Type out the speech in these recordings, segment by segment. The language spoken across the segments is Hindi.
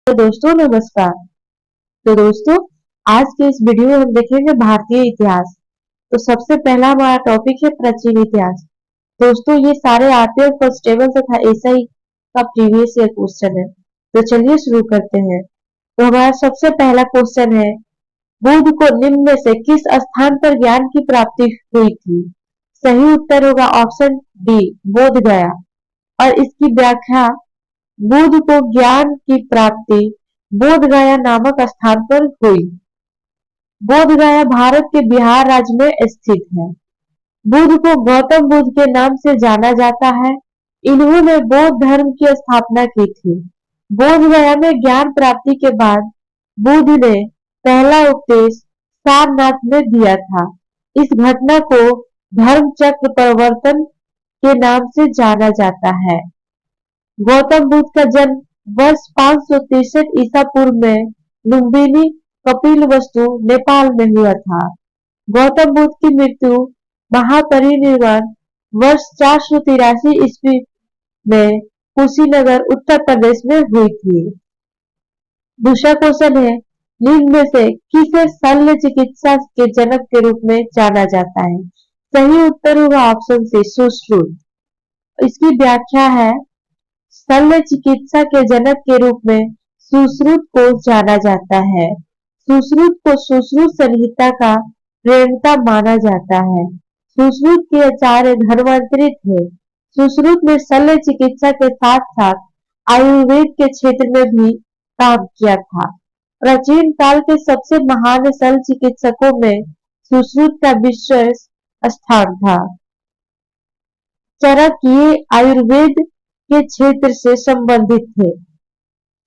तो दोस्तों नमस्कार। तो दोस्तों आज के इस वीडियो में हम देखेंगे भारतीय इतिहास। तो सबसे पहला हमारा टॉपिक है प्राचीन इतिहास। दोस्तों ये सारे आरटीआई कांस्टेबल तथा एसआई का प्रीवियस ईयर क्वेश्चन है। तो चलिए शुरू करते हैं। तो हमारा सबसे पहला क्वेश्चन है, बुद्ध को निम्न में से किस स्थान पर ज्ञान की प्राप्ति हुई थी? सही उत्तर होगा ऑप्शन डी, बोध गया। और इसकी व्याख्या, बुद्ध को ज्ञान की प्राप्ति बोध गया नामक स्थान पर हुई। बोध गया भारत के बिहार राज्य में स्थित है। बुद्ध को गौतम बुद्ध के नाम से जाना जाता है। इन्होंने बौद्ध धर्म की स्थापना की थी। बोध गया में ज्ञान प्राप्ति के बाद बुद्ध ने पहला उपदेश सारनाथ में दिया था। इस घटना को धर्म चक्र प्रवर्तन के नाम से जाना जाता है। गौतम बुद्ध का जन्म वर्ष 563 ईसा पूर्व में लुम्बिनी कपिलवस्तु नेपाल में हुआ था। गौतम बुद्ध की मृत्यु महापरिनिर्वाण वर्ष 483 ईस्वी में कुशीनगर उत्तर प्रदेश में हुई थी। दूसरा क्वेश्चन है, निम्न में से किसे शल्य चिकित्सा के जनक के रूप में जाना जाता है? सही उत्तर होगा ऑप्शन सी, सुश्रुत। इसकी व्याख्या है, शल्य चिकित्सा के जनक के रूप में सुश्रुत को जाना जाता है। सुश्रुत को सुश्रुत संहिता का प्रणेता माना जाता है। सुश्रुत के आचार्य धर्मांतरित थे। सुश्रुत ने शल्य चिकित्सा के साथ साथ आयुर्वेद के क्षेत्र में भी काम किया था। प्राचीन काल के सबसे महान शल्य चिकित्सकों में सुश्रुत का विशेष स्थान था। चरक ये आयुर्वेद के क्षेत्र से संबंधित थे।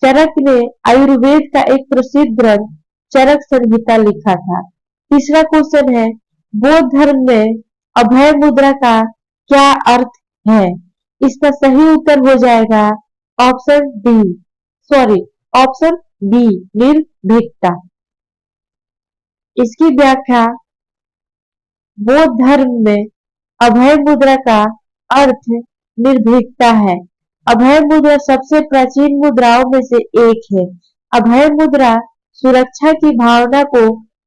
चरक ने आयुर्वेद का एक प्रसिद्ध ग्रंथ चरक संहिता लिखा था। तीसरा क्वेश्चन है, बौद्ध धर्म में अभय मुद्रा का क्या अर्थ है? इसका सही उत्तर हो जाएगा ऑप्शन बी, निर्भीकता। इसकी व्याख्या, बौद्ध धर्म में अभय मुद्रा का अर्थ निर्भीकता है। अभय मुद्रा सबसे प्राचीन मुद्राओं में से एक है। अभय मुद्रा सुरक्षा की भावना को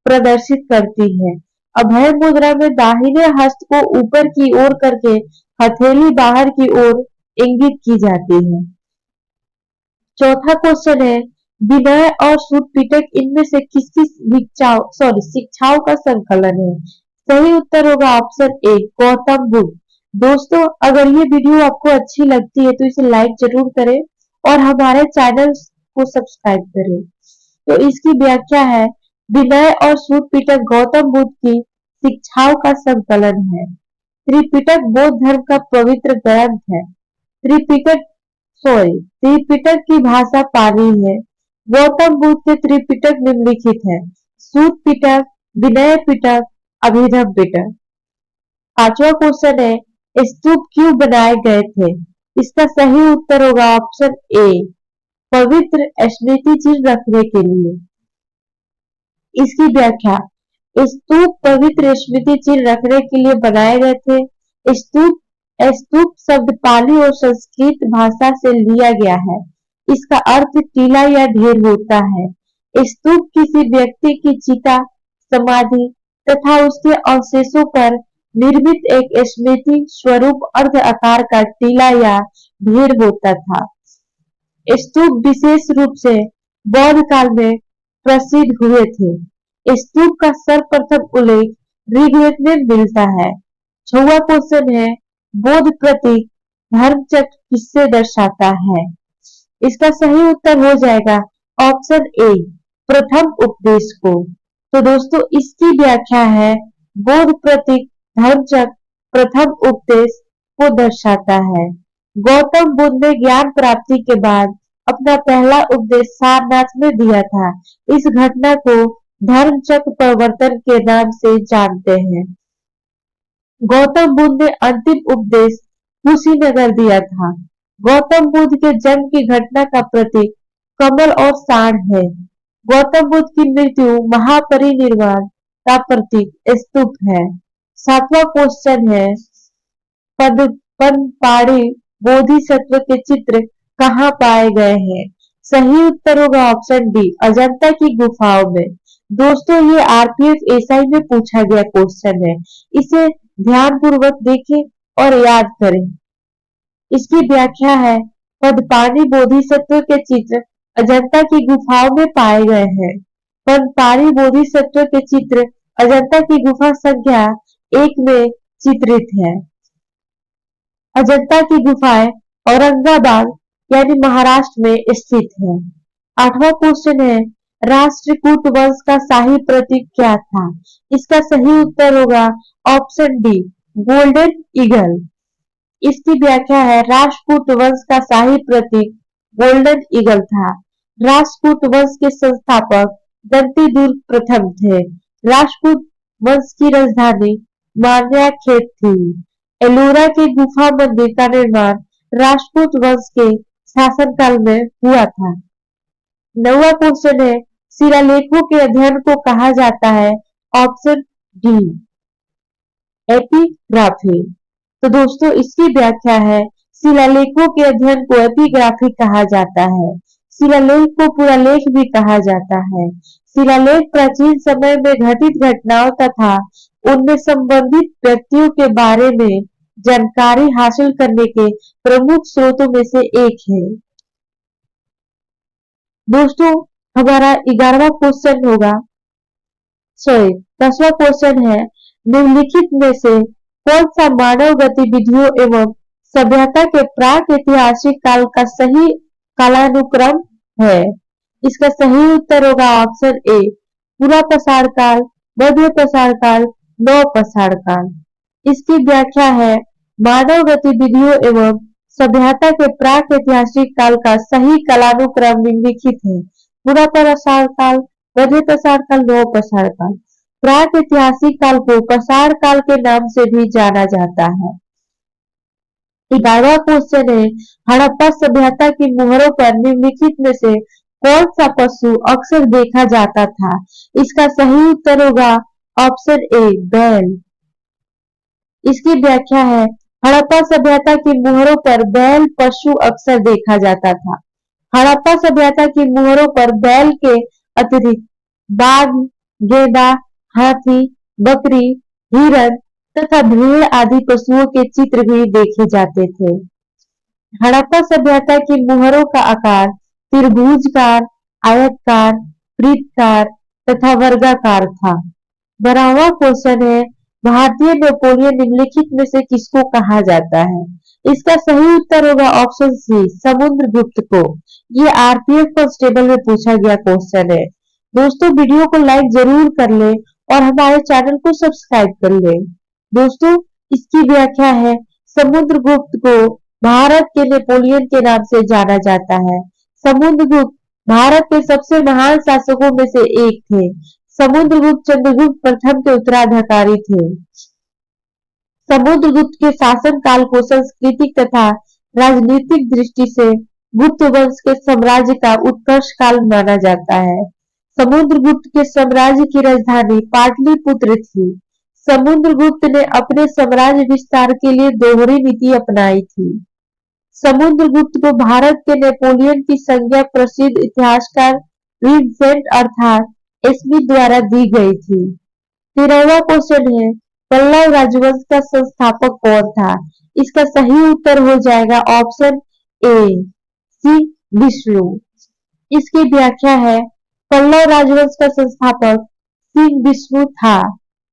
प्रदर्शित करती है। अभय मुद्रा में दाहिने हस्त को ऊपर की ओर करके हथेली बाहर की ओर इंगित की जाती है। चौथा क्वेश्चन है, विनय और सूत पिटक इनमें से किसकी शिक्षाओं का संकलन है? सही उत्तर होगा ऑप्शन ए, गौतम बुद्ध। दोस्तों अगर ये वीडियो आपको अच्छी लगती है तो इसे लाइक जरूर करें और हमारे चैनल को सब्सक्राइब करें। तो इसकी व्याख्या है, विनय और सूत पिटक गौतम बुद्ध की शिक्षाओं का संकलन है। त्रिपिटक बौद्ध धर्म का पवित्र ग्रंथ है। त्रिपिटक की भाषा पाली है। गौतम बुद्ध के त्रिपिटक निम्नलिखित है, सूत पिटक, विनय पिटक, अभिनव पिटक। पांचवा क्वेश्चन है, स्तूप क्यों बनाए गए थे? इसका सही उत्तर होगा ऑप्शन ए, पवित्र स्मृति चिन्ह रखने के लिए। इसकी व्याख्या, स्तूप पवित्र स्मृति चिन्ह रखने के लिए बनाए गए थे। स्तूप शब्द पाली और संस्कृत भाषा से लिया गया है। इसका अर्थ टीला या ढेर होता है। स्तूप किसी व्यक्ति की चिता, समाधि तथा उसके अवशेषों पर निर्मित एक स्मृति स्वरूप अर्ध आकार का टीला या ढेर होता था। स्तूप विशेष रूप से बौद्ध काल में प्रसिद्ध हुए थे। स्तूप का सर्वप्रथम उल्लेख ऋग्वेद में मिलता है। छठवां क्वेश्चन है, बौद्ध प्रतीक धर्मचक्र किससे दर्शाता है? इसका सही उत्तर हो जाएगा ऑप्शन ए, प्रथम उपदेश को। तो दोस्तों इसकी व्याख्या है, बौद्ध प्रतीक धर्मचक्र प्रथम उपदेश को दर्शाता है। गौतम बुद्ध ने ज्ञान प्राप्ति के बाद अपना पहला उपदेश सारनाथ में दिया था। इस घटना को धर्मचक्र प्रवर्तन के नाम से जानते हैं। गौतम बुद्ध ने अंतिम उपदेश कुशीनगर दिया था। गौतम बुद्ध के जन्म की घटना का प्रतीक कमल और साढ़ है। गौतम बुद्ध की मृत्यु महापरिनिर्वाण का प्रतीक स्तूप है। सातवां क्वेश्चन है, पनपाड़ी बोधिसत्व के चित्र कहाँ पाए गए हैं? सही उत्तर होगा ऑप्शन डी, अजंता की गुफाओं में। दोस्तों ये आरपीएफ एसआई में पूछा गया क्वेश्चन है, इसे ध्यान पूर्वक देखें और याद करें। इसकी व्याख्या है, पद्मपाणि बोधिसत्व के चित्र अजंता की गुफाओं में पाए गए हैं। पद्मपाणि बोधिसत्व के चित्र अजंता की गुफा संख्या 1 में चित्रित है। अजंता की गुफाएं औरंगाबाद यानी महाराष्ट्र में स्थित है। 8वां क्वेश्चन है, राष्ट्रकूट वंश का शाही प्रतीक क्या था? इसका सही उत्तर होगा ऑप्शन डी, गोल्डन ईगल। इसकी व्याख्या है, राष्ट्रकूट वंश का शाही प्रतीक गोल्डन ईगल था। राष्ट्रकूट वंश के संस्थापक दंतीदुर्ग प्रथम थे। राष्ट्रकूट वंश की राजधानी मान्याखेत थी। एलोरा के गुफा मंदिर का निर्माण राष्ट्रकूट वंश के शासनकाल में हुआ था। 9वां क्वेश्चन है, शिलालेखों के अध्ययन को कहा जाता है? Option D, epigraphy. तो दोस्तों इसकी व्याख्या है, शिलालेखों के अध्ययन को एपिग्राफी कहा जाता है। शिलालेख को पुरालेख भी कहा जाता है। शिलालेख प्राचीन समय में घटित घटनाओं तथा उनमें संबंधित व्यक्तियों के बारे में जानकारी हासिल करने के प्रमुख स्रोतों में से एक है। दोस्तों हमारा 11वां क्वेश्चन होगा, 10वां क्वेश्चन है, निम्नलिखित में से कौन सा मानव गतिविधियों एवं सभ्यता के प्राक ऐतिहासिक काल का सही कालानुक्रम है? इसका सही उत्तर होगा ऑप्शन ए, पूरा पसार काल, मध्य पसार काल, नव पसार काल। इसकी व्याख्या है, मानव गतिविधियों एवं सभ्यता के प्राक ऐतिहासिक काल का सही कालानुक्रम निम्नलिखित है। पूरा पसार काल, मध्य पसार काल, नव पसार काल। प्राक ऐतिहासिक काल को पसार काल के नाम से भी जाना जाता है। 11वां क्वेश्चन है, हड़प्पा सभ्यता की मोहरों पर निम्नलिखित में से कौन सा पशु अक्सर देखा जाता था? इसका सही उत्तर होगा ऑप्शन ए, बैल। इसकी व्याख्या है, हड़प्पा सभ्यता की मोहरों पर बैल पशु अक्सर देखा जाता था। हड़प्पा सभ्यता की मोहरों पर बैल के अतिरिक्त बाघ, गेंडा, हाथी, बकरी, हिरण तथा भेड़ आदि पशुओं के चित्र भी देखे जाते थे। हड़प्पा सभ्यता की मोहरों का आकार त्रिभुजकार, आयतकार, वृत्ताकार तथा वर्गाकार था। 12वां क्वेश्चन है, भारतीय नेपोलियन निम्नलिखित में से किसको कहा जाता है? इसका सही उत्तर होगा ऑप्शन सी, समुद्रगुप्त को। ये आरपीएफ कांस्टेबल में पूछा गया क्वेश्चन है। दोस्तों वीडियो को लाइक जरूर कर ले और हमारे चैनल को सब्सक्राइब कर ले। दोस्तों इसकी व्याख्या है, समुद्रगुप्त को भारत के नेपोलियन के नाम से जाना जाता है। समुद्रगुप्त भारत के सबसे महान शासकों में से एक थे। समुद्रगुप्त चंद्रगुप्त प्रथम के उत्तराधिकारी थे। समुद्रगुप्त के शासन काल को सांस्कृतिक तथा राजनीतिक दृष्टि से गुप्त वंश के साम्राज्य का उत्कर्ष काल माना जाता है। समुद्रगुप्त के साम्राज्य की राजधानी पाटलिपुत्र थी। समुद्रगुप्त ने अपने साम्राज्य विस्तार के लिए दोहरी नीति अपनाई थी। समुद्रगुप्त को भारत के नेपोलियन की संज्ञा प्रसिद्ध इतिहासकार विंसेंट अर्थात स्मिथ द्वारा दी गई थी। 13वां क्वेश्चन है, पल्लव राजवंश का संस्थापक कौन था? इसका सही उत्तर हो जाएगा ऑप्शन ए, सिंह विष्णु। इसकी व्याख्या है, पल्लव राजवंश का संस्थापक सिंह विष्णु था।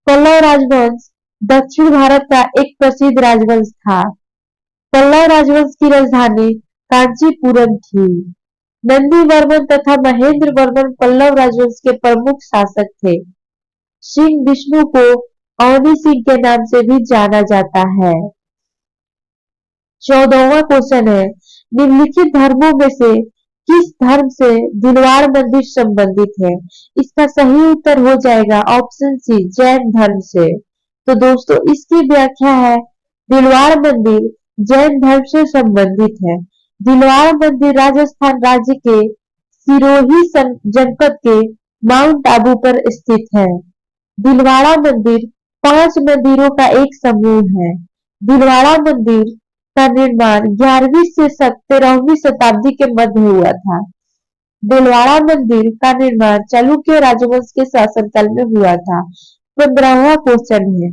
पल्लव राजवंश दक्षिण भारत का एक प्रसिद्ध राजवंश था। पल्लव राजवंश की राजधानी कांचीपुरम थी। नंदीवर्मन तथा महेंद्र वर्मन पल्लव राजवंश के प्रमुख शासक थे। सिंह विष्णु को अवनी सिंह के नाम से भी जाना जाता है। 14वां क्वेश्चन है, निम्नलिखित धर्मों में से किस धर्म से दिलवाड़ मंदिर संबंधित है? इसका सही उत्तर हो जाएगा ऑप्शन सी, जैन धर्म से। तो दोस्तों इसकी व्याख्या है, दिलवाड़ मंदिर जैन धर्म से संबंधित है। दिलवाड़ा मंदिर राजस्थान राज्य के सिरोही जनपद के माउंट आबू पर स्थित है। दिलवाड़ा मंदिर 5 मंदिरों का एक समूह है। दिलवाड़ा मंदिर का निर्माण 11वीं से 13वीं शताब्दी के मध्य हुआ था। दिलवाड़ा मंदिर का निर्माण चालुक्य राजवंश के शासनकाल में हुआ था। 15वां क्वेश्चन है,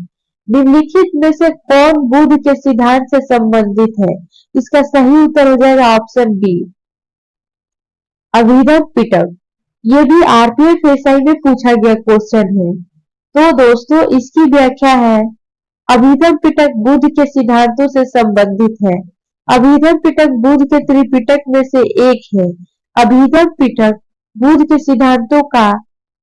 निम्नलिखित में से कौन बुद्ध के सिद्धांत से संबंधित है? इसका सही उत्तर हो जाएगा ऑप्शन बी, अभिधम पिटक। ये भी आरपीएफ एसआई में पूछा गया क्वेश्चन है। तो दोस्तों इसकी व्याख्या है, अभिधम पिटक बुद्ध के सिद्धांतों से संबंधित है। अभिधम पिटक बुद्ध के त्रिपिटक में से एक है। अभिधम पिटक बुद्ध के सिद्धांतों का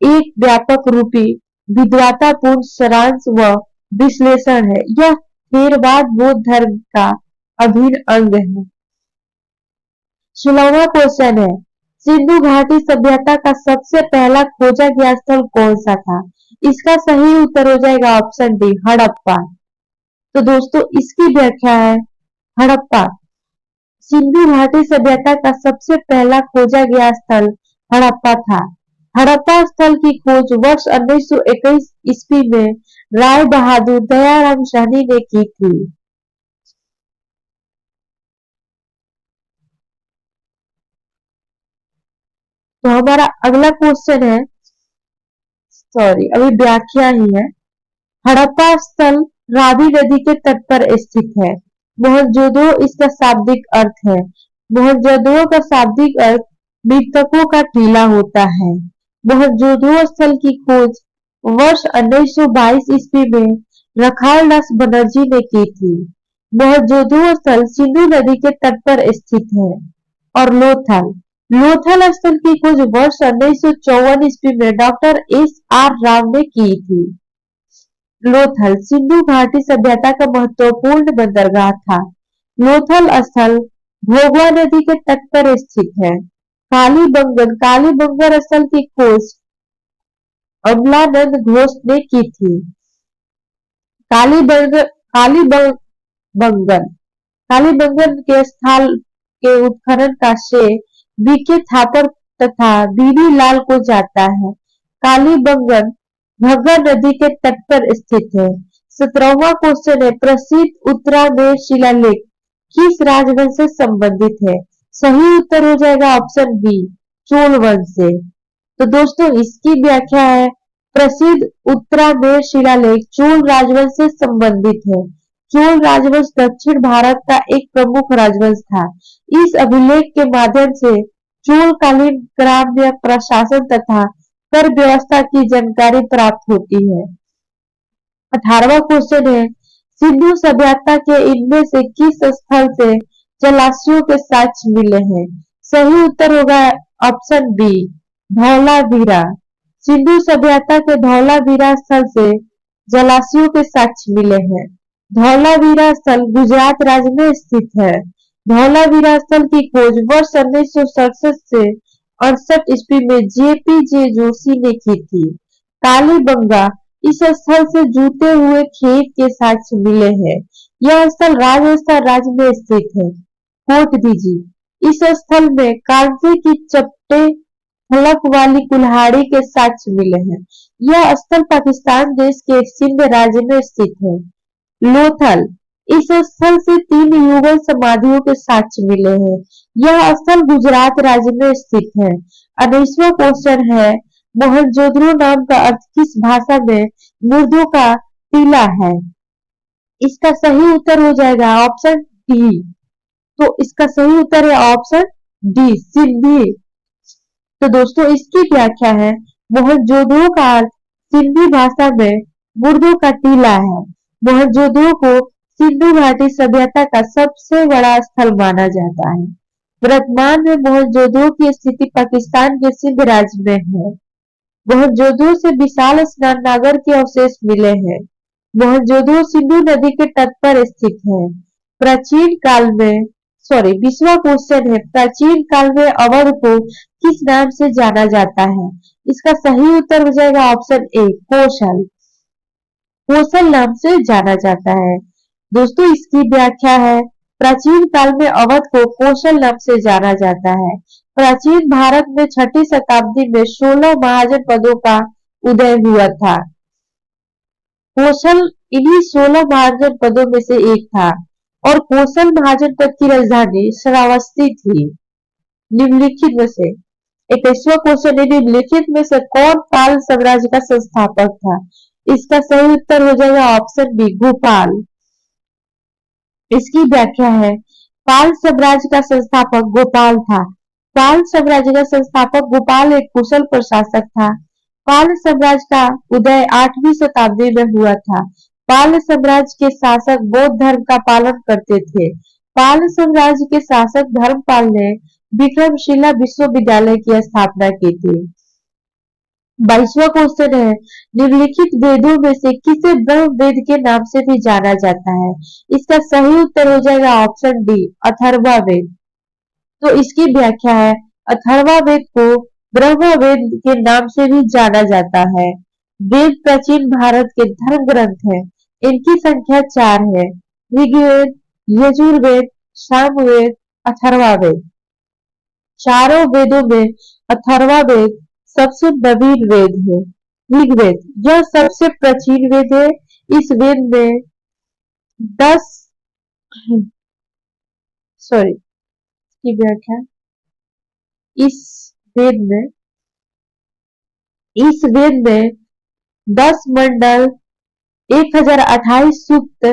एक व्यापक रूपी विद्वतापूर्ण सारांश व विश्लेषण है। यह थेरवाद बौद्ध धर्म का अभिन्न अंग है। 16वां क्वेश्चन है, सिंधु घाटी सभ्यता का सबसे पहला खोजा गया स्थल कौन सा था? इसका सही उत्तर हो जाएगा ऑप्शन डी, हड़प्पा। तो दोस्तों इसकी व्याख्या है, हड़प्पा सिंधु घाटी सभ्यता का सबसे पहला खोजा गया स्थल हड़प्पा था। हड़प्पा स्थल की खोज वर्ष 1921 ईस्वी में राय बहादुर दयाराम साहनी ने की थी। तो हमारा अगला क्वेश्चन है, सॉरी अभी व्याख्या ही है। हड़प्पा स्थल रावी नदी के तट पर स्थित है। मोहनजोदड़ो इसका शाब्दिक अर्थ है। मोहनजोदड़ो का शाब्दिक अर्थ मृतकों का टीला होता है। मोहनजोदड़ो स्थल की खोज वर्ष 1922 ईस्वी में रखाल दास बनर्जी ने की थी। मोहनजोदड़ो स्थल सिंधु नदी के तट पर स्थित है। और लोथल लोथल स्थल की खोज वर्ष 1954 ईस्वी में डॉक्टर एस आर राव ने की थी। लोथल सिंधु घाटी सभ्यता का महत्वपूर्ण बंदरगाह था। लोथल स्थल भोगवा नदी के तट पर स्थित है। कालीबंगन स्थल की खोज अमलानंद घोष ने की थी। कालीबंगन कालीबंगन के स्थल के उत्खनन का श्रेय बीके थापर तथा बीबी लाल को जाता है। कालीबंगन घग्गर नदी के तट पर स्थित है। 17वां क्वेश्चन है, प्रसिद्ध उत्तरामेर शिलालेख किस राजवंश से संबंधित है? सही उत्तर हो जाएगा ऑप्शन बी, चोल वंश से। तो दोस्तों इसकी व्याख्या है, प्रसिद्ध उत्तरामेर शिलालेख चोल राजवंश से संबंधित है। चोल राजवंश दक्षिण भारत का एक प्रमुख राजवंश था। इस अभिलेख के माध्यम से चोलकालीन ग्राम्य प्रशासन तथा कर व्यवस्था की जानकारी प्राप्त होती है। 18वां क्वेश्चन है, सिंधु सभ्यता के इनमें से किस स्थल से जलाशयों के साक्ष्य मिले हैं? सही उत्तर होगा ऑप्शन बी, धौलावीरा। सिंधु सभ्यता के धौलावीरा स्थल से जलाशयों के साक्ष्य मिले हैं। धौलावीरा स्थल गुजरात राज्य में स्थित है। धौलावीरा स्थल की खोज वर्ष 1967 से 68 ईस्वी में जेपीजे जोशी ने की थी। कालीबंगा इस स्थल से जूते हुए खेत के साक्ष्य मिले हैं। यह स्थल राजस्थान राज्य में स्थित है। कोट दीजिए, इस स्थल में कांसे की चपटे फलक वाली कुल्हाड़ी के साक्ष्य मिले हैं। यह स्थल पाकिस्तान देश के सिंध राज्य में स्थित है। लोथल इस स्थल से 3 युगल समाधियों के साक्ष्य मिले हैं। यह स्थल गुजरात राज्य में स्थित है। 19वां क्वेश्चन है, मोहनजोदड़ो नाम का अर्थ किस भाषा में मुर्दों का टीला है? इसका सही उत्तर हो जाएगा ऑप्शन डी। तो इसका सही उत्तर है ऑप्शन डी, सिंधी। तो दोस्तों इसकी व्याख्या है, मोहनजोदड़ो का अर्थ सिंधी भाषा में मुर्दों का टीला है। मोहनजोदड़ो को सिंधु घाटी सभ्यता का सबसे बड़ा स्थल माना जाता है। वर्तमान में मोहनजोदड़ो की स्थिति पाकिस्तान के सिंध राज्य में है। मोहनजोदड़ो से विशाल स्नानघर के अवशेष मिले हैं। मोहनजोदड़ो सिंधु नदी के तट पर स्थित है। प्राचीन काल में 20वां क्वेश्चन है, प्राचीन काल में अवध को किस नाम से जाना जाता है? इसका सही उत्तर हो जाएगा ऑप्शन ए, कोशल। कोशल नाम से जाना जाता है। दोस्तों इसकी व्याख्या है, प्राचीन काल में अवध को कोशल नाम से जाना जाता है। प्राचीन भारत में 6ठी शताब्दी में 16 महाजनपदों का उदय हुआ था। कोशल इन्हीं 16 महाजनपदों में से एक था और कोशल महाजनपद की राजधानी श्रावस्ती थी। निम्नलिखित में से 21वां क्वेश्चन है, निम्नलिखित में से कौन पाल साम्राज्य का संस्थापक था? इसका सही उत्तर हो जाएगा ऑप्शन बी, गोपाल। इसकी व्याख्या है, पाल साम्राज्य का संस्थापक गोपाल था। पाल साम्राज्य का संस्थापक गोपाल एक कुशल प्रशासक था। पाल साम्राज्य का उदय 8वीं शताब्दी में हुआ था। पाल साम्राज्य के शासक बौद्ध धर्म का पालन करते थे। पाल साम्राज्य के शासक धर्मपाल ने विक्रमशिला विश्वविद्यालय की स्थापना की थी। 22वां क्वेश्चन है, निम्नलिखित वेदों में से किसे ब्रह्म वेद के नाम से भी जाना जाता है? इसका सही उत्तर हो जाएगा ऑप्शन डी, अथर्वा वेद। तो इसकी व्याख्या है, अथर्वा वेद को ब्रह्म वेद के नाम से भी जाना जाता है। वेद प्राचीन भारत के धर्म ग्रंथ है। इनकी संख्या 4 है, ऋग्वेद, यजुर्वेद, सामवेद, अथर्वा वेद। चारों वेदों में अथर्वा वेद सबसे नवीन वेद है। ऋग्वेद यह सबसे प्राचीन वेद है। इस वेद में 10 सॉरी की व्याख्या, इस वेद में 10 मंडल, 1028 सूक्त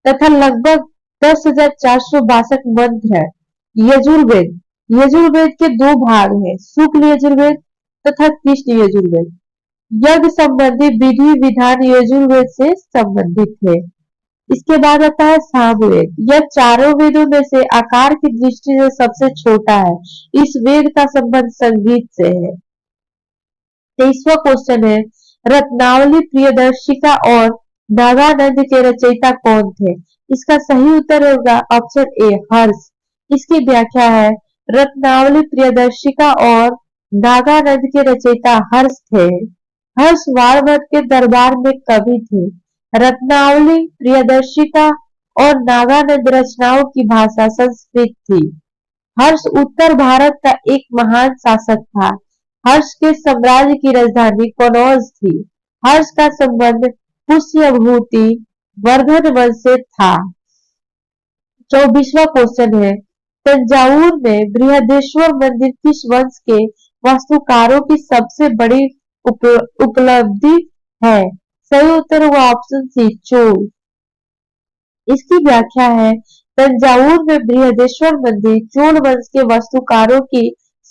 तथा लगभग 10,462 मंत्र है। यजुर्वेद के 2 भाग हैं, शुक्ल यजुर्वेद तथा कृष्ण यजुर्वेद। यज्ञ संबंधी विधि विधान यजुर्वेद से संबंधित है। इसके बाद आता है सामवेद। यह चारों वेदों में से आकार की दृष्टि से सबसे छोटा है। इस वेद का संबंध संगीत से है। 23वां क्वेश्चन है, रत्नावली प्रियदर्शिका और नागानंद के रचयिता कौन थे? इसका सही उत्तर होगा ऑप्शन ए, हर्ष। इसकी व्याख्या है, रत्नावली प्रियदर्शिका और नागानंद के रचयिता हर्ष थे। हर्ष वारवट के दरबार में कवि थे। रत्नावली, प्रियदर्शिका और नागानंद रचनाओं की भाषा संस्कृत थी। हर्ष उत्तर भारत का एक महान शासक था। हर्ष के साम्राज्य की राजधानी कनौज थी। हर्ष का संबंध पुष्यभूति वर्धन वंश से था। 24वां क्वेश्चन है, तंजावुर में बृहदेश्वर मंदिर किस वंश के वास्तुकारों की सबसे बड़ी उपलब्धि है? सही उत्तर होगा ऑप्शन सी, चोल। इसकी व्याख्या है, तंजावुर में बृहदेश्वर मंदिर चोल वंश के वास्तुकारों की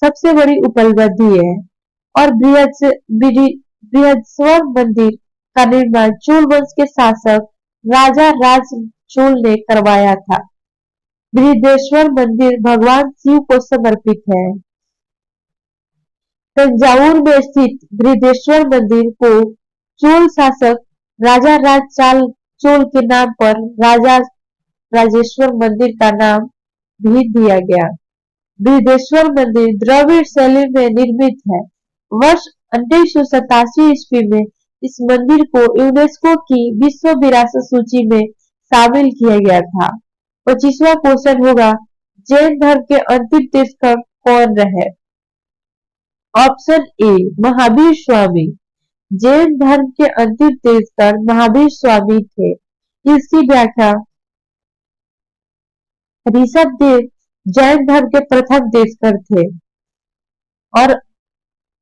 सबसे बड़ी उपलब्धि है और बृहदेश्वर मंदिर का निर्माण चोल वंश के शासक राजा राज चोल ने करवाया था। बृहदेश्वर मंदिर भगवान शिव को समर्पित है। तंजावुर में स्थित बृहदेश्वर मंदिर को चोल शासक राजा राज चोल के नाम पर राजा राजेश्वर मंदिर का नाम भी दिया गया। बृहदेश्वर मंदिर द्रविड़ शैली में निर्मित है। वर्ष 1987 ईस्वी में इस मंदिर को यूनेस्को की विश्व विरासत सूची में शामिल किया गया था। 25वां क्वेश्चन होगा, जैन धर्म के अंतिम तीर्थंकर कौन रहे? Option A, Mahavir Swami. जैन धर्म के अंतिम तीर्थंकर महावीर स्वामी थे। इसकी व्याख्या, ऋषभ देव जैन धर्म के प्रथम तीर्थंकर थे और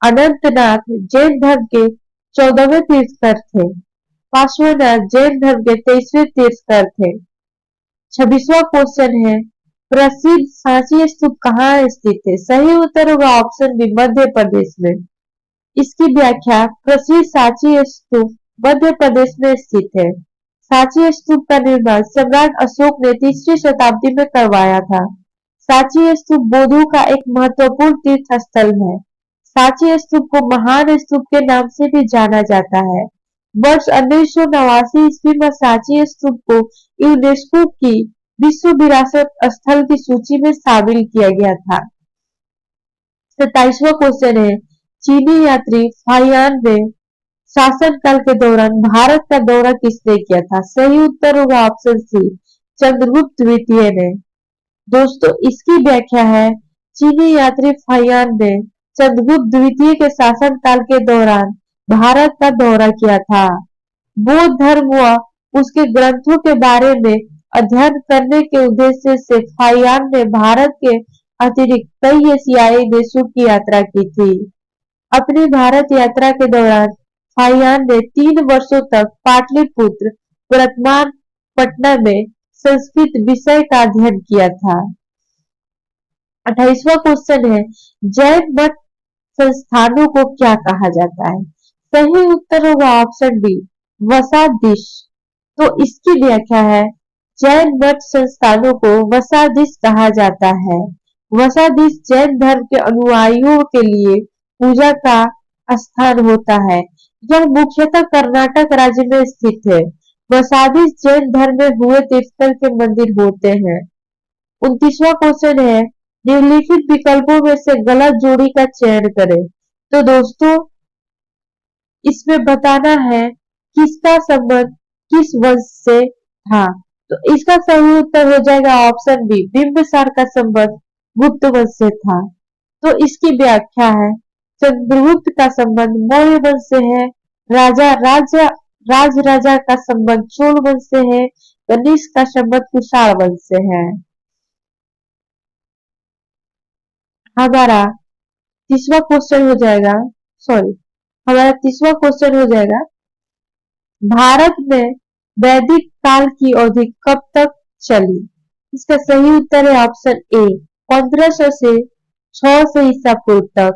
अनंतनाथ जैन धर्म के 14वें तीर्थंकर थे। पार्श्वनाथ जैन धर्म के 23वें तीर्थंकर थे। 26वां क्वेश्चन है, प्रसिद्ध सांची स्तूप कहाँ स्थित है? सही उत्तर होगा ऑप्शन बी, मध्य प्रदेश में। इसकी व्याख्या, प्रसिद्ध सांची स्तूप मध्य प्रदेश में स्थित है। सांची स्तूप का निर्माण सम्राट अशोक ने 3री शताब्दी में करवाया था। सांची स्तूप बौद्धों का एक महत्वपूर्ण तीर्थ स्थल है। सांची स्तूप को महान स्तूप के नाम से भी जाना जाता है। वर्ष 1989 ईस्वी में सांची स्तूप को यूनेस्को की विश्व विरासत स्थल की सूची में शामिल किया गया था। 27वां क्वेश्चन है, चीनी यात्री फाहियान में शासनकाल के दौरान भारत का दौरा किसने किया था? सही उत्तर होगा ऑप्शन सी, चंद्रगुप्त द्वितीय ने। दोस्तों इसकी व्याख्या है, चीनी यात्री फाहियान ने चंद्रगुप्त द्वितीय के शासनकाल के दौरान भारत का दौरा किया था। बौद्ध धर्म व उसके ग्रंथों के बारे में अध्ययन करने के उद्देश्य से फाहियान ने भारत के अतिरिक्त कई एशियाई देशों की यात्रा की थी। अपनी भारत यात्रा के दौरान फाहियान ने 3 वर्षों तक पाटलिपुत्र, वर्तमान पटना में संस्कृत विषय का अध्ययन किया था। 28वां क्वेश्चन है, जैन मठ संस्थानों को क्या कहा जाता है? सही उत्तर होगा ऑप्शन डी, वसादिश। तो इसकी व्याख्या है, जैन मठ संस्थानों को वसादिश कहा जाता है। वसादिश जैन धर्म के अनुयायियों के लिए पूजा का स्थान होता है। यह मुख्यतः कर्नाटक राज्य में स्थित है। वसादिश जैन धर्म में हुए तीर्थंकर के मंदिर होते हैं। 29वां क्वेश्चन है, निम्नलिखित विकल्पों में से गलत जोड़ी का चयन करें। तो दोस्तों इसमें बताना है किसका संबंध किस वंश से था। तो इसका सही उत्तर हो जाएगा ऑप्शन बी, बिंबिसार का संबंध गुप्त वंश से था। तो इसकी व्याख्या है, चंद्रगुप्त का संबंध मौर्य वंश से है, राजा का संबंध चोल वंश से है, कनिष्क का संबंध कुषाण वंश से है। हमारा तीसरा क्वेश्चन हो जाएगा, हमारा तीसरा क्वेश्चन हो जाएगा, भारत में वैदिक काल की अवधि कब तक चली? इसका सही उत्तर है ऑप्शन ए, 1500 से 600 ईसा पूर्व तक।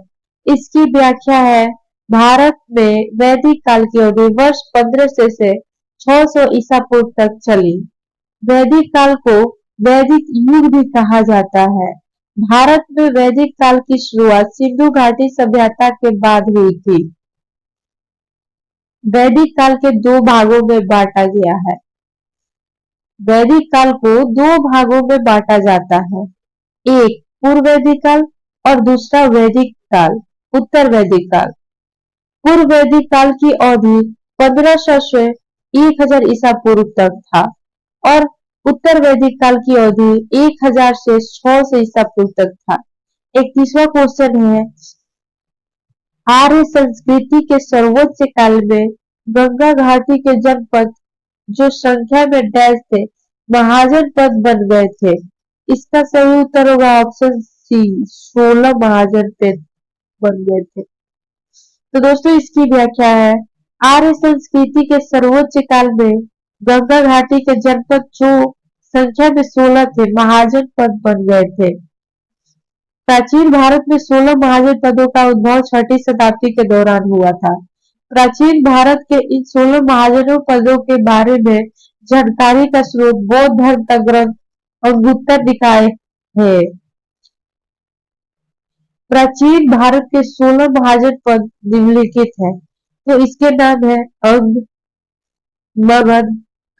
इसकी व्याख्या है, भारत में वैदिक काल की अवधि वर्ष 1500 से 600 ईसा पूर्व तक चली। वैदिक काल को वैदिक युग भी कहा जाता है। भारत में वैदिक काल की शुरुआत सिंधु घाटी सभ्यता के बाद हुई थी। वैदिक काल के 2 भागों में बांटा गया है। वैदिक काल को 2 भागों में बांटा जाता है, एक पूर्व वैदिक काल और दूसरा वैदिक काल, उत्तर वैदिक काल। पूर्व वैदिक काल की अवधि 1500 से 1000 ईसा पूर्व तक था और उत्तर वैदिक काल की अवधि 1000 से 600 ईसा पूर्व तक था। 31वां क्वेश्चन है, आर्य संस्कृति के सर्वोच्च काल में गंगा घाटी के जनपद जो संख्या में डैश थे, महाजन पद बन गए थे। इसका सही उत्तर होगा ऑप्शन सी, 16 महाजन पद बन गए थे। तो दोस्तों इसकी व्याख्या है, आर्य संस्कृति के सर्वोच्च काल में गंगा घाटी के जनपद जो संख्या में 16 थे, महाजन पद बन गए थे। प्राचीन भारत में 16 महाजन पदों का उद्भव 6ठी शताब्दी के दौरान हुआ था। प्राचीन भारत के इन 16 महाजनों पदों के बारे में जानकारी का स्रोत बौद्ध धर्म का ग्रंथ अंगुत्तर निकाय है। प्राचीन भारत के 16 महाजन पद निम्नलिखित है। तो इसके नाम है अंग, मगध,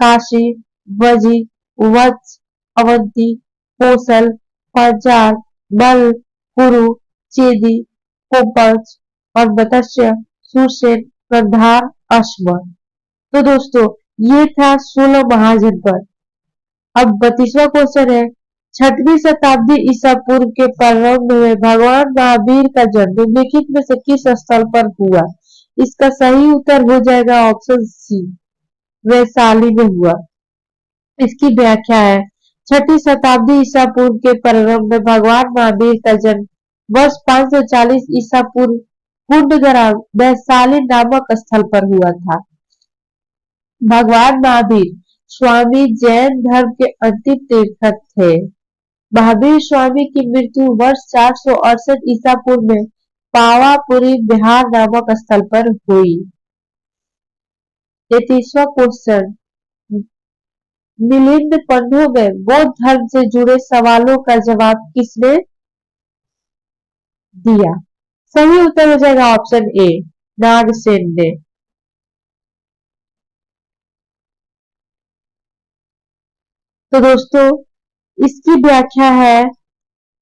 काशी, वजी, वत्स, अवंती, कोसल, पांचाल, मल, कुरु, चेदी, कोपच और मत्स्य, सुरसेन, कंधार, अश्व। तो दोस्तों ये था 16 महाजनपद। अब 32वां क्वेश्चन है, 6वीं शताब्दी ईसा पूर्व के प्रारंभ में भगवान महावीर का जन्म निम्नलिखित में से किस स्थल पर हुआ? इसका सही उत्तर हो जाएगा ऑप्शन सी, वैशाली में हुआ। इसकी व्याख्या है, 6ठी शताब्दी ईसा पूर्व के प्रारंभ में भगवान महावीर का जन्म वर्ष 540 ईसा पूर्व कुंडग्राम वैशाली नामक स्थल पर हुआ था। भगवान महावीर स्वामी जैन धर्म के अंतिम तीर्थंकर थे। महावीर स्वामी की मृत्यु वर्ष 468 ईसा पूर्व में पावापुरी बिहार नामक स्थल पर हुई। 33वां क्वेश्चन, मिलिंद पंथों में बौद्ध धर्म से जुड़े सवालों का जवाब किसने दिया? सही उत्तर हो जाएगा ऑप्शन ए, नागसेन ने। तो दोस्तों इसकी व्याख्या है,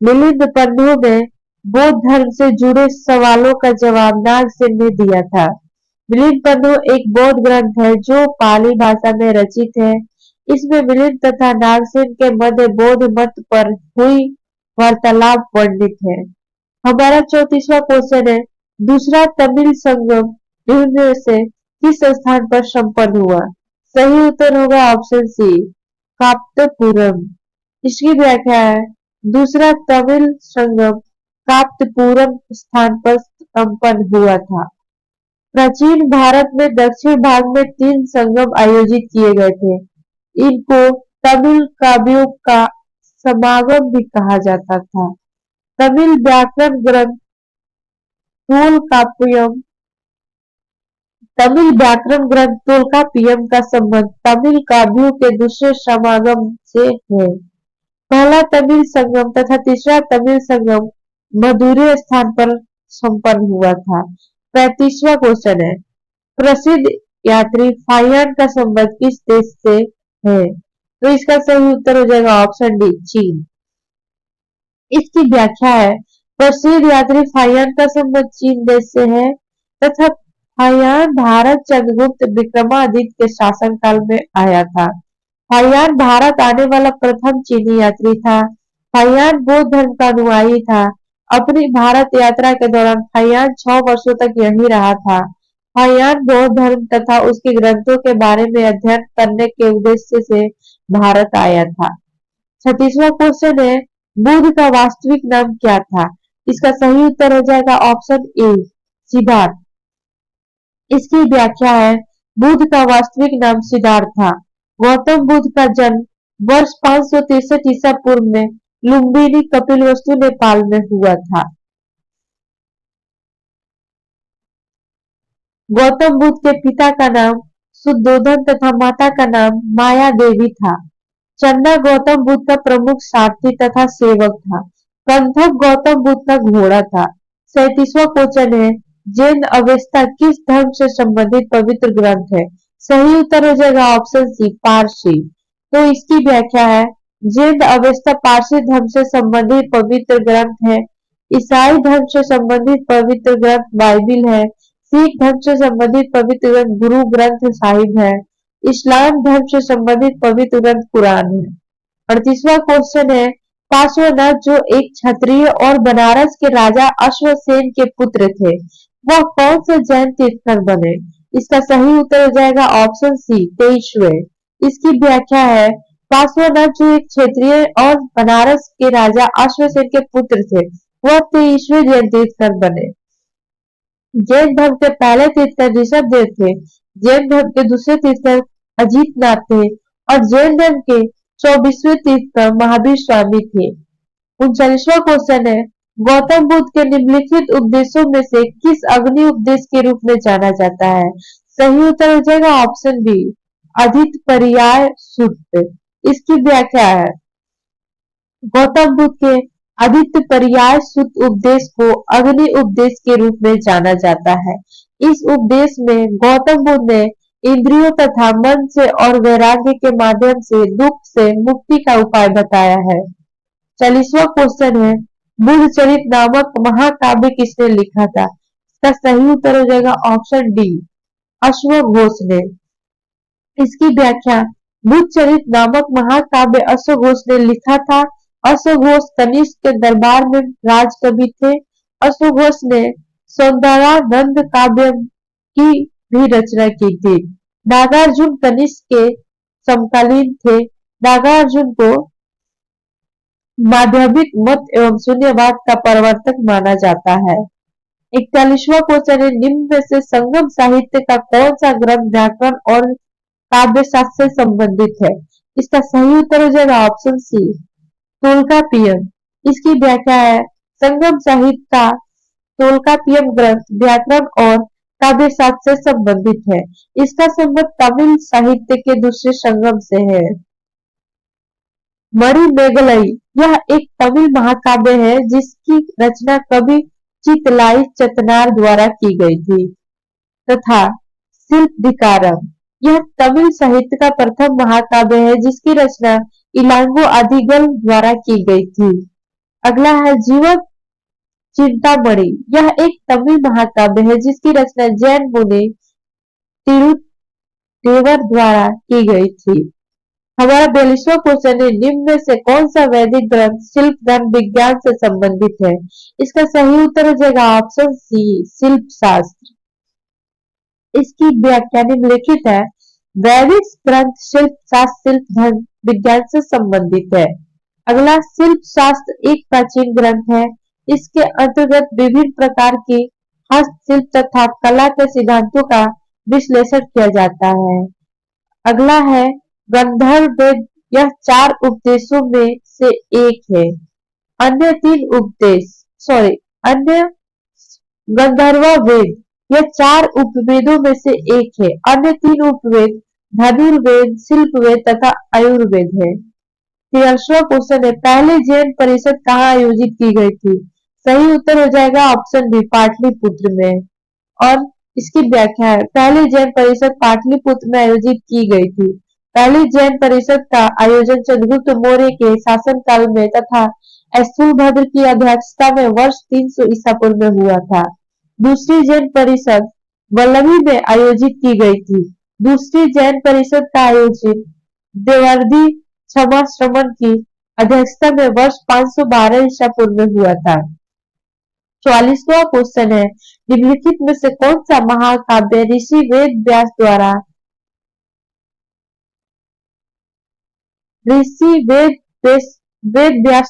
मिलिंद पंथों में बौद्ध धर्म से जुड़े सवालों का जवाब नागसेन ने दिया था। मिलिंद पंथो एक बौद्ध ग्रंथ है जो पाली भाषा में रचित है। इसमें मिलिंद तथा नागसेन के मध्य बौद्ध मत पर हुई वार्तालाप वर्णित है। हमारा 34वां क्वेश्चन है, दूसरा तमिल संगम निम्न से किस स्थान पर संपन्न हुआ? सही उत्तर होगा ऑप्शन सी, काप्तपुरम। इसकी व्याख्या है, दूसरा तमिल संगम काप्तपुरम स्थान पर संपन्न हुआ था। प्राचीन भारत में दक्षिण भाग में 3 संगम आयोजित किए गए थे। इनको तमिल काव्यों का समागम भी कहा जाता था। तमिल व्याकरण ग्रंथ तोलकाप्पियम तमिल व्याकरण ग्रंथ तोल्काप्पियम का संबंध तमिल काव्यों के दूसरे समागम से है। पहला तमिल संगम तथा तीसरा तमिल संगम मदुरै स्थान पर संपन्न हुआ था। 35वां क्वेश्चन है, प्रसिद्ध यात्री फाहियान का संबंध किस देश से है? तो इसका सही उत्तर हो जाएगा ऑप्शन डी, चीन। इसकी व्याख्या है, प्रसिद्ध यात्री फाहियान का संबंध चीन देश से है तथा फाहियान भारत चंद्रगुप्त विक्रमादित्य के शासनकाल में आया था। फाहियान भारत आने वाला प्रथम चीनी यात्री था। फाहियान बौद्ध धर्म का अनुयायी था। अपनी भारत यात्रा के दौरान फाहियान 6 वर्षों तक यहीं रहा था। फाहियान बौद्ध धर्म तथा उसके ग्रंथों के बारे में अध्ययन करने के उद्देश्य से भारत आया था। 36वां क्वेश्चन है, बुद्ध का वास्तविक नाम क्या था? इसका सही उत्तर हो जाएगा ऑप्शन ए, सिद्धार्थ। इसकी व्याख्या है, बुद्ध का वास्तविक नाम सिद्धार्थ था। गौतम बुद्ध का जन्म वर्ष 563 ईसा पूर्व में लुम्बिनी कपिलवस्तु नेपाल में हुआ था। गौतम बुद्ध के पिता का नाम शुद्धोधन तथा माता का नाम माया देवी था। चन्ना गौतम बुद्ध का प्रमुख सारथी तथा सेवक था। कंथक गौतम बुद्ध का घोड़ा था। 37वां क्वेश्चन है, जैन अवेस्ता किस धर्म से संबंधित पवित्र ग्रंथ है? सही उत्तर हो जाएगा ऑप्शन सी, पारसी। तो इसकी व्याख्या है, जैन अवेस्ता पारसी धर्म से संबंधित पवित्र ग्रंथ है। ईसाई धर्म से संबंधित पवित्र ग्रंथ बाइबिल है। सिख धर्म से संबंधित पवित्र ग्रंथ गुरु ग्रंथ साहिब है। इस्लाम धर्म से संबंधित पवित्र ग्रंथ कुरान है। 38वां क्वेश्चन है, पार्श्वनाथ जो एक क्षत्रिय और बनारस के राजा अश्वसेन के पुत्र थे, वह कौन से जैन तीर्थंकर बने? इसका सही उत्तर हो जाएगा ऑप्शन सी, 23वें। इसकी व्याख्या है, पार्श्वनाथ जो एक क्षेत्रीय और बनारस के राजा अश्वसेन के पुत्र थे, वह 23वें जैन तीर्थंकर बने। जैन धर्म के पहले तीर्थंकर ऋषभ देव थे। जैन धर्म के दूसरे तीर्थंकर अजितनाथ थे और जैन धर्म के 24वें तीर्थंकर महावीर स्वामी थे। 39वां क्वेश्चन है, गौतम बुद्ध के निम्नलिखित उपदेशों में से किस अग्नि उपदेश के रूप में जाना जाता है? सही उत्तर हो जाएगा ऑप्शन बी, अधित पर्याय सूत्र। इसकी व्याख्या है, गौतम बुद्ध के आदित्य पर्याय सूत्र उपदेश को अग्नि उपदेश के रूप में जाना जाता है। इस उपदेश में गौतम बुद्ध ने इंद्रियों तथा मन से और वैराग्य के माध्यम से दुख से मुक्ति का उपाय बताया है। 40वां क्वेश्चन है, बुद्ध चरित नामक महाकाव्य किसने लिखा था? इसका सही उत्तर हो जाएगा ऑप्शन डी, अश्वघोष ने। इसकी व्याख्या, बुद्ध चरित नामक महाकाव्य अश्वघोष ने लिखा था। अश्वघोष कनिष्क के दरबार में राजकवि थे। अश्वघोष ने सौंदर्यानंद काव्य की भी रचना की थी। नागार्जुन कनिष्क के समकालीन थे। नागार्जुन को माध्यमिक मत एवं शून्यवाद का प्रवर्तक माना जाता है। 41वां क्वेश्चन है, निम्न में से संगम साहित्य का कौन सा ग्रंथ व्याकरण और काव्य शास्त्र से संबंधित है? इसका सही उत्तर हो जाएगा ऑप्शन सी, तोल्काप्पियम। इसकी व्याख्या है, संगम साहित्य का तोल्काप्पियम ग्रंथ व्याकरण और काव्य शास्त्र से संबंधित है। इसका संबंध तमिल साहित्य के दूसरे संगम से है। मणिमेगलई यह एक तमिल महाकाव्य है जिसकी रचना कवि चितलाई चतनार द्वारा की गई थी तथा शिल्पधिकारम यह तमिल साहित्य का प्रथम महाकाव्य है जिसकी रचना इलांगो आदिगल द्वारा की गई थी। अगला है जीवन चिंतामणि, यह एक तमिल महाकाव्य है जिसकी रचना जैन मुनि तिरुदेवर द्वारा की गई थी। हमारा 42वां क्वेश्चन है, निम्न में से कौन सा वैदिक ग्रंथ शिल्प धर्म विज्ञान से संबंधित है? इसका सही उत्तर हो जाएगा ऑप्शन सी, शिल्प शास्त्र। इसकी व्याख्या निम्नलिखित है, वैदिक ग्रंथ शिल्प शास्त्र शिल्प धर्म विज्ञान से संबंधित है। अगला शिल्प शास्त्र एक प्राचीन ग्रंथ है। इसके अंतर्गत विभिन्न प्रकार की हस्तशिल्प तथा कला के सिद्धांतों का विश्लेषण किया जाता है। अगला है गंधर्व वेद। यह 4 उपदेशों में से एक है। अन्य 3 उपदेश अन्य गंधर्व वेद यह 4 उपवेदों में से एक है। अन्य 3 उपवेद धनुर्वेद, शिल्पवेद तथा आयुर्वेद है। 13वां क्वेश्चन है पहली जैन परिषद कहाँ आयोजित की गई थी? सही उत्तर हो जाएगा ऑप्शन बी पाटलिपुत्र में। और इसकी व्याख्या है पहली जैन परिषद पाटलिपुत्र में आयोजित की गई थी। पहली जैन परिषद का आयोजन चंद्रगुप्त मौर्य के शासनकाल में तथा स्थूलभद्र की अध्यक्षता में वर्ष 300 ईसा पूर्व में हुआ था। दूसरी जैन परिषद वल्लभी में आयोजित की गई थी। दूसरी जैन परिषद का आयोजन देवर्षि क्षमा श्रमण की अध्यक्षता में वर्ष 512 ईसा पूर्व में हुआ था। 44वां क्वेश्चन है निम्नलिखित में से कौन सा महाकाव्य ऋषि वेद व्यास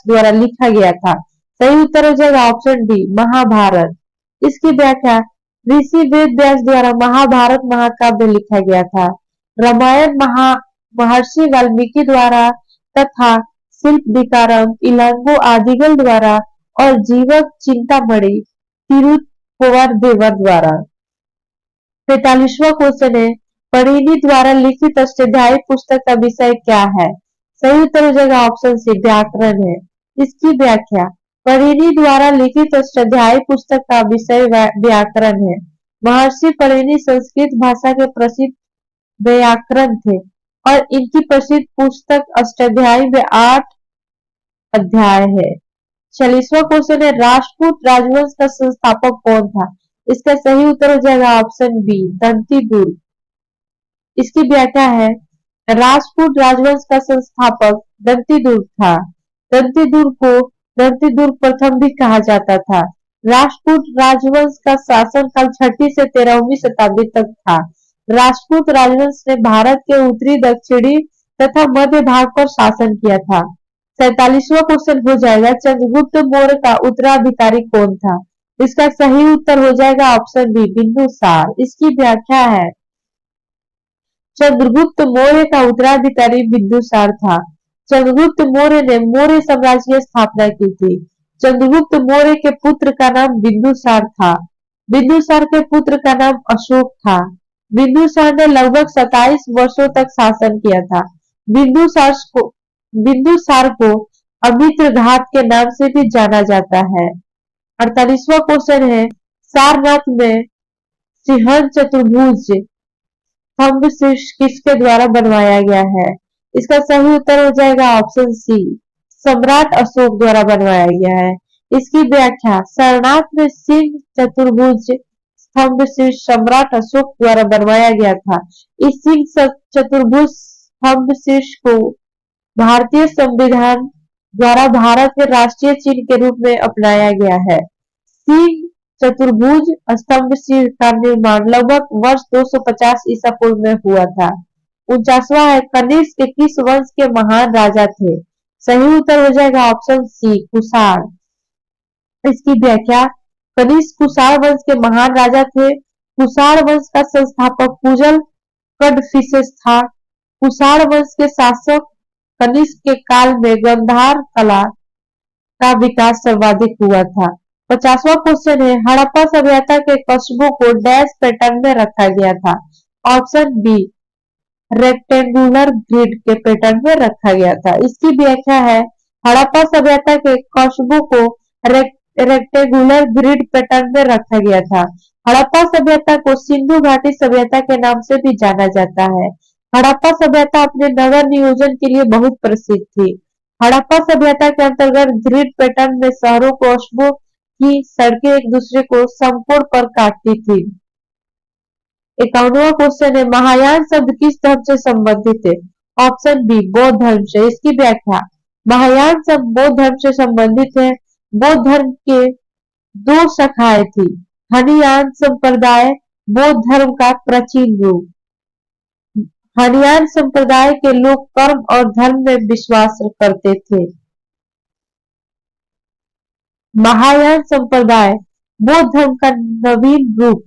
द्वारा लिखा गया था? सही उत्तर हो जाएगा ऑप्शन डी महाभारत। इसकी व्याख्या ऋषि वेद व्यास द्वारा महाभारत महाकाव्य लिखा गया था। रामायण महर्षि वाल्मीकि द्वारा तथा शिल्पविकारम इलांगो आदिगल द्वारा और जीवक चिंतामणि तिरुप्पुवर देवर द्वारा। 45वां क्वेश्चन है परिणि द्वारा लिखित अष्टाध्यायी पुस्तक का विषय क्या है? सही उत्तर हो जाएगा ऑप्शन सी व्याकरण है। इसकी व्याख्या परिणि द्वारा लिखित अष्टाध्यायी पुस्तक का विषय व्याकरण है। महर्षि परिणि संस्कृत भाषा के प्रसिद्ध व्याकरण थे और इनकी प्रसिद्ध पुस्तक अष्टाध्यायी में 8 अध्याय है। 46वां क्वेश्चन है राष्ट्रकूट राजवंश का संस्थापक कौन था? इसका सही उत्तर हो जाएगा ऑप्शन बी दंतीदुर्ग। इसकी व्याख्या है राष्ट्रकूट राजवंश का संस्थापक दंतीदुर्ग था। दंतीदुर्ग प्रथम भी कहा जाता था। राष्ट्रकूट राजवंश का शासनकाल 6वीं से 13वीं शताब्दी तक था। राष्ट्रकूट राजवंश ने भारत के उत्तरी, दक्षिणी तथा मध्य भाग पर शासन किया था। 47वां क्वेश्चन हो जाएगा चंद्रगुप्त मौर्य का उत्तराधिकारी कौन था? इसका सही उत्तर हो जाएगा ऑप्शन बी बिंदुसार। इसकी व्याख्या है चंद्रगुप्त मौर्य का उत्तराधिकारी बिंदुसार था। चंद्रगुप्त मौर्य ने मौर्य साम्राज्य की स्थापना की थी। चंद्रगुप्त मौर्य के पुत्र का नाम बिंदुसार था। बिंदुसार के पुत्र का नाम अशोक था। बिंदुसार ने लगभग 27 वर्षों तक शासन किया था। बिंदुसार को अमित्रघात के नाम से भी जाना जाता है। 48वां क्वेश्चन है सारनाथ में सिंहन चतुर्भुज स्तंभ किसके द्वारा बनवाया गया है? इसका सही उत्तर हो जाएगा ऑप्शन सी सम्राट अशोक द्वारा बनवाया गया है। इसकी व्याख्या सारनाथ में सिंह चतुर्भुज स्तंभ सम्राट अशोक द्वारा बनवाया गया था। इस सिंह चतुर्भुज स्तंभ को भारतीय संविधान द्वारा भारत के राष्ट्रीय चिन्ह के रूप में अपनाया गया है। सिंह चतुर्भुज स्तंभ का निर्माण लगभग वर्ष 250 ईसा पूर्व में हुआ था। 49वां है कनिष्क किस वंश के महान राजा थे? सही उत्तर हो जाएगा ऑप्शन सी कुषाण। इसकी व्याख्या कनिष्क कुषाण वंश के महान राजा थे। कुषाण वंश का संस्थापक कुजल कडफिसेस था। कुषाण वंश के शासक कनिष्क के काल में गांधार कला का विकास सर्वाधिक हुआ था। 50वां क्वेश्चन है हड़प्पा सभ्यता के कस्बों को डैश पैटर्न में रखा गया था? ऑप्शन बी रेक्टेंगुलर ग्रिड के पैटर्न में रखा गया था। इसकी व्याख्या है हड़प्पा सभ्यता के कस्बों को रेक्टेंगुलर ग्रिड पैटर्न में रखा गया था। हड़प्पा सभ्यता को सिंधु घाटी सभ्यता के नाम से भी जाना जाता है। हड़प्पा सभ्यता अपने नगर नियोजन के लिए बहुत प्रसिद्ध थी। हड़प्पा सभ्यता के अंतर्गत ग्रिड पैटर्न में शहरों को कस्बों की सड़कें एक दूसरे को समकोण पर काटती थी। 51वां क्वेश्चन है महायान शब्द किस धर्म से संबंधित है? ऑप्शन बी बौद्ध धर्म से। इसकी व्याख्या महायान शब्द बौद्ध धर्म से संबंधित है। बौद्ध धर्म के 2 शाखाएं थी। हनियान संप्रदाय बौद्ध धर्म का प्राचीन रूप। हनियान संप्रदाय के लोग कर्म और धर्म में विश्वास करते थे। महायान संप्रदाय बौद्ध धर्म का नवीन रूप।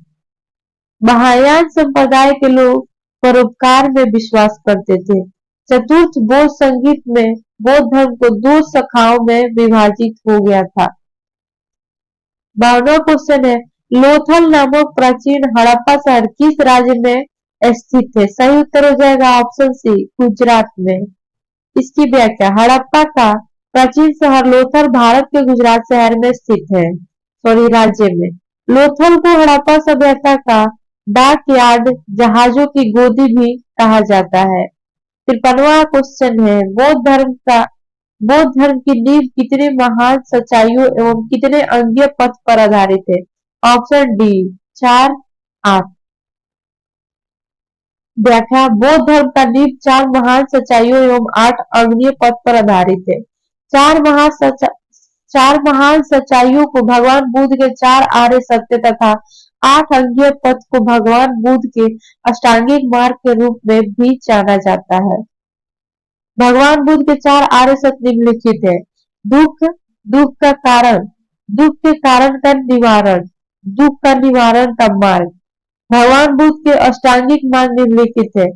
महायान संप्रदाय के लोग परोपकार में विश्वास करते थे। चतुर्थ बौद्ध संगीत में बौद्ध धर्म को दो शाखाओं में विभाजित हो गया था। 52वां क्वेश्चन है, लोथल नामक प्राचीन हड़प्पा शहर किस राज्य में स्थित है? सही उत्तर हो जाएगा ऑप्शन सी, गुजरात में। इसकी व्याख्या, हड़प्पा का प्राचीन शहर लोथल भारत के गुजरात शहर में स्थित है, सॉरी राज्य में। लोथल को हड़प्पा सभ्यता का डाक यार्ड, जहाजों की गोदी भी कहा जाता है। 53वां क्वेश्चन है, बौद्ध धर्म की नींव कितने महान सच्चाइयों एवं कितने अंगीय पथ पर आधारित है? Option D 4, 8। व्याख्या, बौद्ध धर्म का नींव 4 महान सच्चाइयों एवं 8 अंगीय पथ पर आधारित है। चार महान सच्चाइयों को भगवान बुद्ध के 4 आर्य सत्य तथा 8 अंगीय पथ को भगवान बुद्ध के अष्टांगिक मार्ग के रूप में भी जाना जाता है। भगवान बुद्ध के 4 आर्य सत्य निम्नलिखित है। दुख, दुख का कारण, दुख के कारण का निवारण, दुख का निवारण का मार्ग। भगवान बुद्ध के अष्टांगिक मार्ग निम्नलिखित है।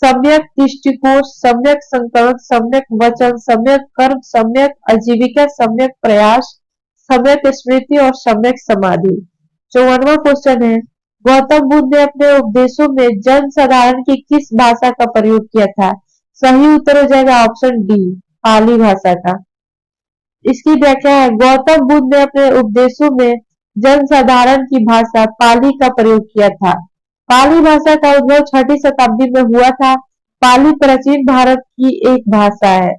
सम्यक दृष्टिकोण, सम्यक संकल्प, सम्यक वचन, सम्यक कर्म, सम्यक आजीविका, सम्यक प्रयास, सम्यक स्मृति और सम्यक समाधि। 54वां क्वेश्चन है, गौतम बुद्ध ने अपने उपदेशों में जन साधारण की किस भाषा का प्रयोग किया था? सही उत्तर हो जाएगा ऑप्शन डी, पाली भाषा का। इसकी व्याख्या है, गौतम बुद्ध ने अपने उपदेशों में जन साधारण की भाषा पाली का प्रयोग किया था। पाली भाषा का उद्भव 6वीं शताब्दी में हुआ था। पाली प्राचीन भारत की एक भाषा है।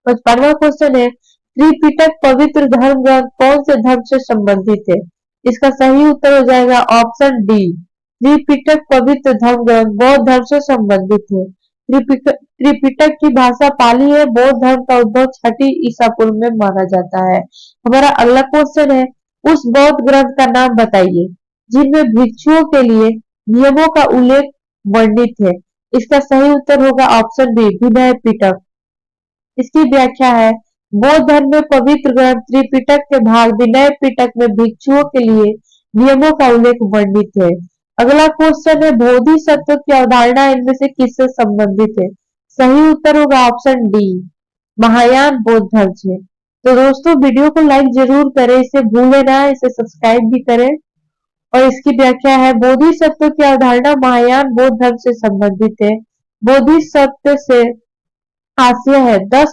55वां क्वेश्चन है, त्रिपिटक पवित्र धर्म ग्रंथ कौन से धर्म से संबंधित है? इसका सही उत्तर हो जाएगा ऑप्शन डी, त्रिपिटक पवित्र धर्म ग्रंथ बौद्ध धर्म से संबंधित है। त्रिपिटक की भाषा पाली है। बौद्ध धर्म का उद्भव 6वीं ईसा पूर्व में माना जाता है। हमारा अगला क्वेश्चन है, उस बौद्ध ग्रंथ का नाम बताइए जिनमें भिक्षुओं के लिए नियमों का उल्लेख वर्णित है। इसका सही उत्तर होगा ऑप्शन बी, विनय पिटक। इसकी व्याख्या है, बौद्ध धर्म में पवित्र ग्रंथ त्रिपिटक के भाग विनय पिटक में भिक्षुओं के लिए नियमों का उल्लेख वर्णित है। अगला क्वेश्चन है, बोधिसत्व की अवधारणा इनमें से किससे संबंधित है? सही उत्तर होगा ऑप्शन डी, महायान बौद्ध धर्म से। तो दोस्तों वीडियो को लाइक जरूर करें, इसे भूलें ना, इसे सब्सक्राइब भी करें। और इसकी व्याख्या है, बोधिसत्व की अवधारणा महायान बौद्ध धर्म से संबंधित है। बोधिसत्व से आशय है 10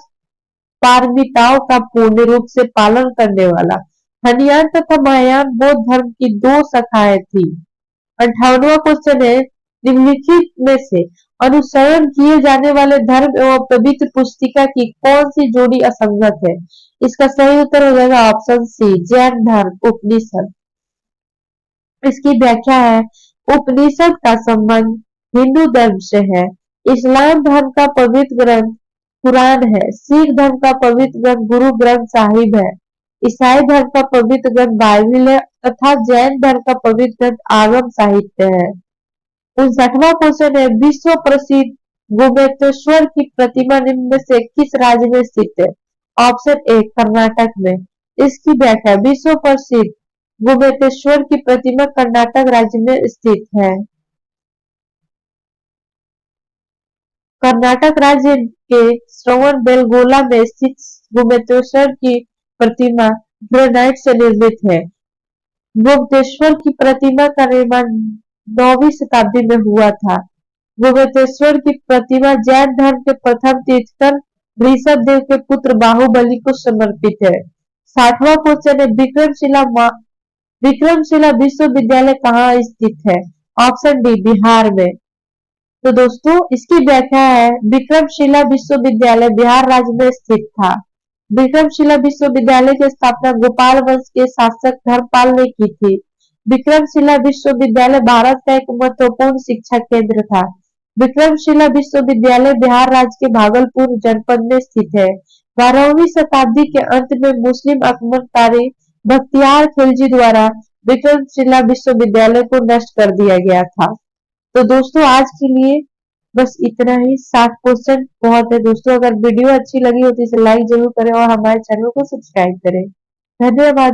पारमिताओं का पूर्ण रूप से पालन करने वाला। हनियान तथा महायान बौद्ध धर्म की 2 शाखाएं थी। 58वां क्वेश्चन है, निम्नलिखित में से अनुसरण किए जाने वाले धर्म एवं पवित्र पुस्तिका की कौन सी जोड़ी असंगत है? इसका सही उत्तर हो जाएगा ऑप्शन सी, जैन धर्म उपनिषद। इसकी व्याख्या है, उपनिषद का संबंध हिंदू धर्म से है। इस्लाम धर्म का पवित्र ग्रंथ कुरान है। सिख धर्म का पवित्र ग्रंथ गुरु ग्रंथ साहिब है। ईसाई धर्म का पवित्र ग्रंथ बाइबिल है तथा जैन धर्म का पवित्र ग्रंथ आगम साहित्य है। 59वां क्वेश्चन है, विश्व प्रसिद्ध गोमतेश्वर की प्रतिमा निम्न में से किस राज्य में स्थित है? ऑप्शन ए, कर्नाटक में। इसकी व्याख्या, विश्व प्रसिद्ध गोमतेश्वर की प्रतिमा कर्नाटक राज्य में स्थित है। कर्नाटक राज्य के श्रवणबेलगोला में स्थित गोमतेश्वर की प्रतिमा ग्रेनाइट से निर्मित है। गोमतेश्वर की प्रतिमा का निर्माण 9वीं शताब्दी में हुआ था। गोमतेश्वर की प्रतिमा जैन धर्म के प्रथम तीर्थंकर ऋषभ देव के पुत्र बाहुबली को समर्पित है। 60वां क्वेश्चन है, विक्रमशिला विश्वविद्यालय कहाँ स्थित है? ऑप्शन डी, बिहार में। तो दोस्तों इसकी व्याख्या है, विक्रमशिला विश्वविद्यालय बिहार राज्य में स्थित था। विक्रमशिला विश्वविद्यालय की स्थापना गोपाल वंश के शासक धर्मपाल ने की थी। विक्रमशिला विश्वविद्यालय भारत का एक महत्वपूर्ण शिक्षा केंद्र था। विक्रमशिला विश्वविद्यालय बिहार राज्य के भागलपुर जनपद में स्थित है। 12वीं शताब्दी के अंत में मुस्लिम आक्रमणकारी बख्तियार खिलजी द्वारा विक्रमशिला विश्वविद्यालय को नष्ट कर दिया गया था। तो दोस्तों आज के लिए बस इतना ही। 60 क्वेश्चन बहुत है दोस्तों। अगर वीडियो अच्छी लगी हो तो इसे लाइक जरूर करें और हमारे चैनल को सब्सक्राइब करें। धन्यवाद।